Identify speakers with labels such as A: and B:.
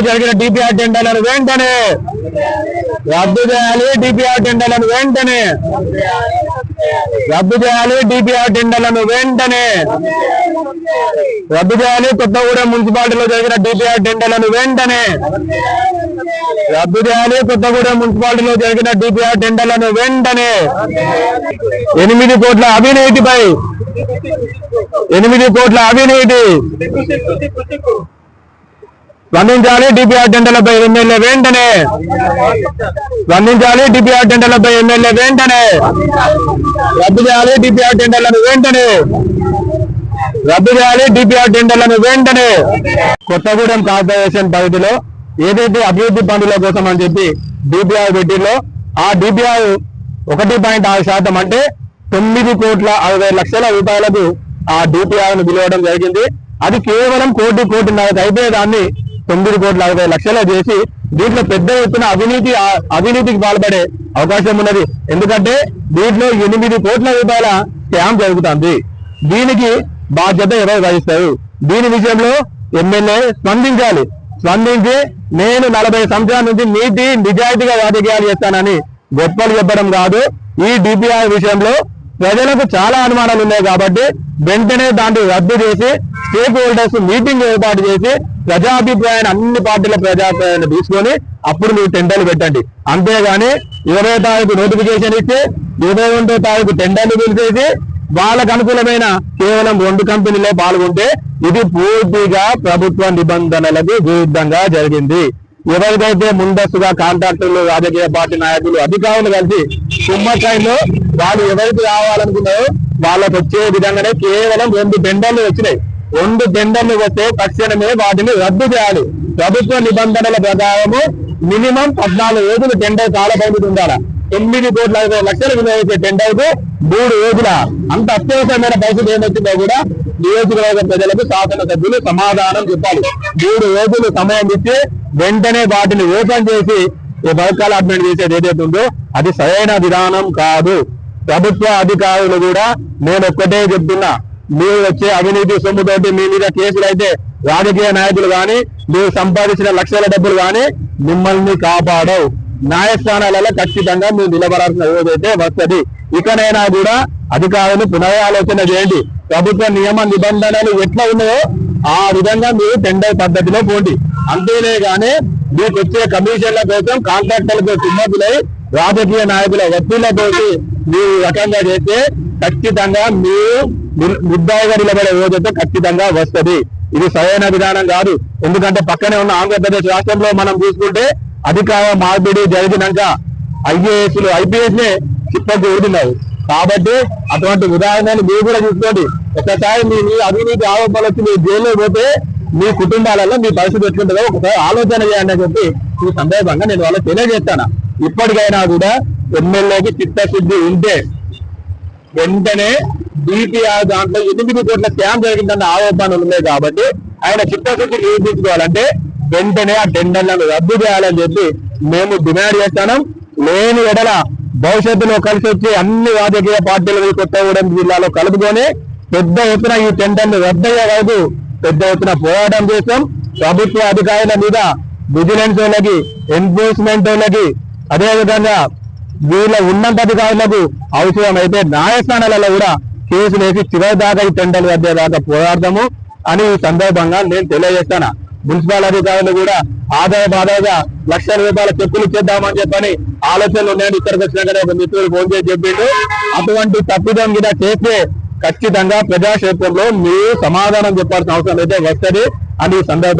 A: జరిగిన డిపిఆర్ టెండర్లను వెంటనే రద్దు చేయాలి. డిపిఆర్ టెండర్లను వెంటనే రద్దు చేయాలి. డిపిఆర్ టెండర్లను వెంటనే రద్దు చేయాలి. కొత్తగూడెం మున్సిపాలిటీలో జరిగిన డిపిఆర్ టెండర్లను వెంటనే రద్దు చేయాలి. కొత్తగూడెం మున్సిపాలిటీలో జరిగిన డిపిఆర్ టెండర్లను వెంటనే 8 కోట్ల అవినీతిపై 8 కోట్ల అవినీతి స్పందించాలి. డిపిఆర్ టెండర్లపై ఎమ్మెల్యే వెంటనే స్పందించాలి. డిపిఆర్ టెండర్లపై ఎమ్మెల్యే వెంటనే రద్దు చేయాలి. డిపిఆర్ టెండర్లను వెంటనే రద్దు చేయాలి. డిపిఆర్ టెండర్లను వెంటనే కొత్తగూడెం కార్పొరేషన్ పరిధిలో ఏదైతే అభివృద్ధి పనుల కోసం అని చెప్పి డిపిఆర్ పెట్టిలో ఆ డిపిఆర్ 1.6% అంటే 9,60,00,000 రూపాయలకు ఆ డిపిఆర్ ను పిలవడం జరిగింది. అది కేవలం కోటిన్నరకు అయితే దాన్ని 9,60,00,000 చేసి దీంట్లో పెద్ద ఎత్తున అవినీతికి పాల్పడే అవకాశం ఉన్నది. ఎందుకంటే దీంట్లో 8 కోట్ల రూపాయల స్కామ్ జరుగుతుంది. దీనికి బాధ్యత ఎవరు వహిస్తారు? దీని విషయంలో ఎమ్మెల్యే స్పందించాలి. స్పందించి నేను 40 సంవత్సరాల నుంచి నీతి నిజాయితీగా రాజకీయాలు చేస్తానని గొప్పలు చెప్పడం కాదు. ఈ డిపిఆర్ విషయంలో ప్రజలకు చాలా అనుమానాలు ఉన్నాయి కాబట్టి వెంటనే దాన్ని రద్దు చేసి స్టేక్ హోల్డర్స్ మీటింగ్ ఏర్పాటు చేసి ప్రజాభిప్రాయాన్ని అన్ని పార్టీల ప్రజాభిప్రాయాన్ని తీసుకొని అప్పుడు మీరు టెండర్లు పెట్టండి. అంతేగాని 20వ తారీఖు నోటిఫికేషన్ ఇచ్చి 21వ తారీఖు టెండర్లు పిలిచేసి వాళ్ళకు అనుకూలమైన కేవలం 2 కంపెనీలే పాల్గొంటే ఇది పూర్తిగా ప్రభుత్వ నిబంధనలకు విరుద్ధంగా జరిగింది. ఎవరికైతే ముందస్తుగా కాంట్రాక్టర్లు, రాజకీయ పార్టీ నాయకులు, అధికారులు కలిసి కుమ్మకాయలో వాళ్ళు ఎవరికి రావాలనుకున్నారో వాళ్ళకు వచ్చే విధంగానే కేవలం 2 టెండర్లు వచ్చినాయి. 2 టెండర్లు వస్తే తక్షణమే వాటిని రద్దు చేయాలి. ప్రభుత్వ నిబంధనల ప్రకారము మినిమం 14 రోజులు టెండర్ కాల పరిమితి ఉండాలి. 9,60,00,000 వినియోగించే టెండర్ కు 3 రోజుల అంత అత్యవసరమైన పరిస్థితి ఏమొచ్చిందో కూడా నియోజకవర్గ ప్రజలకు శాసనసభ్యులు సమాధానం చెప్పాలి. 3 రోజులు సమయం ఇచ్చి వెంటనే వాటిని ఓపెన్ చేసి వర్క్ అలాట్మెంట్ చేసేది ఏదైతే ఉందో అది సరైన విధానం కాదు. ప్రభుత్వ అధికారులు కూడా నేను ఒక్కటే చెప్తున్నా, మీరు వచ్చే అవినీతి సొమ్ముతోటి మీ మీద కేసులు అయితే రాజకీయ నాయకులు కానీ మీరు సంపాదించిన లక్షల డబ్బులు కానీ మిమ్మల్ని కాపాడవు. న్యాయస్థానాలలో ఖచ్చితంగా మీరు నిలబడాల్సిన రోజైతే వస్తుంది. ఇకనైనా కూడా అధికారులు పునరాలోచన చేయండి. ప్రభుత్వ నియమ నిబంధనలు ఎట్లా ఉన్నాయో ఆ విధంగా మీరు టెండర్ పద్ధతిలో పోండి. అంతేనే కానీ మీకు వచ్చే కమిషన్ల కోసం కాంట్రాక్టర్లతో సింహతులై రాజకీయ నాయకుల ఒత్తిళ్లతోటి మీరు రకంగా చేస్తే ఖచ్చితంగా మీరు ముద్దాయిగా నిలబడే రోజైతే ఖచ్చితంగా వస్తుంది. ఇది సరైన విధానం కాదు. ఎందుకంటే పక్కనే ఉన్న ఆంధ్రప్రదేశ్ రాష్ట్రంలో మనం చూసుకుంటే అధికార మార్పిడి జరిగినాక ఐఏఎస్లు IPS నే చిప్పకు ఊరుతున్నారు. కాబట్టి అటువంటి ఉదాహరణలు మీరు కూడా చూసుకోండి. ఒకసారి మీ అవినీతి ఆరోపణలు వచ్చి మీరు జైల్లో పోతే మీ కుటుంబాలలో మీ పరిస్థితి ఎట్లుంటుందో ఒకసారి ఆలోచన చేయండి అని చెప్పి ఈ సందర్భంగా నేను వాళ్ళకి తెలియజేస్తాను. ఇప్పటికైనా కూడా ఎమ్మెల్యేకి చిత్తశుద్ధి ఉంటే వెంటనే డిపిఆర్ దాంట్లో 8 కోట్ల స్కామ్ జరిగిందన్న ఆరోపణలు ఉన్నాయి కాబట్టి ఆయన చిత్తశుద్ధి నిరూపించుకోవాలంటే వెంటనే ఆ టెండర్లను రద్దు చేయాలని చెప్పి మేము డిమాండ్ చేస్తాం. లేని ఎడల భవిష్యత్తులో కలిసి వచ్చి అన్ని రాజకీయ పార్టీలు కొత్తగూడెం జిల్లాలో కలుపుకొని పెద్ద ఎత్తున ఈ టెండర్లు రద్దయ్యే వరకు పెద్ద ఎత్తున పోరాటం చేస్తాం. ప్రభుత్వ అధికారుల మీద విజిలెన్స్ వాళ్ళకి, ఎన్ఫోర్స్మెంట్ వాళ్ళకి, అదేవిధంగా వీళ్ళ ఉన్నత అధికారులకు అవసరమైతే న్యాయస్థానాలలో కూడా కేసులు వేసి చివరి దాకా ఈ టెండర్లు రద్దేదాకా పోరాడతాము అని ఈ సందర్భంగా నేను తెలియజేస్తాను. మున్సిపల్ అధికారులు కూడా ఆదాయగా లక్షల రూపాయల చెక్కులు ఇచ్చేద్దామని చెప్పని ఆలోచనలు ఉన్నాయని ఇక్కడికి వచ్చినాకనే ఒక మిత్రులు ఫోన్ చేసి చెప్పిండు. అటువంటి తప్పిదం మీద చేస్తే ఖచ్చితంగా ప్రజాక్షేత్రంలో మీరు సమాధానం చెప్పాల్సిన అవసరం అయితే వస్తుంది అని ఈ సందర్భంగా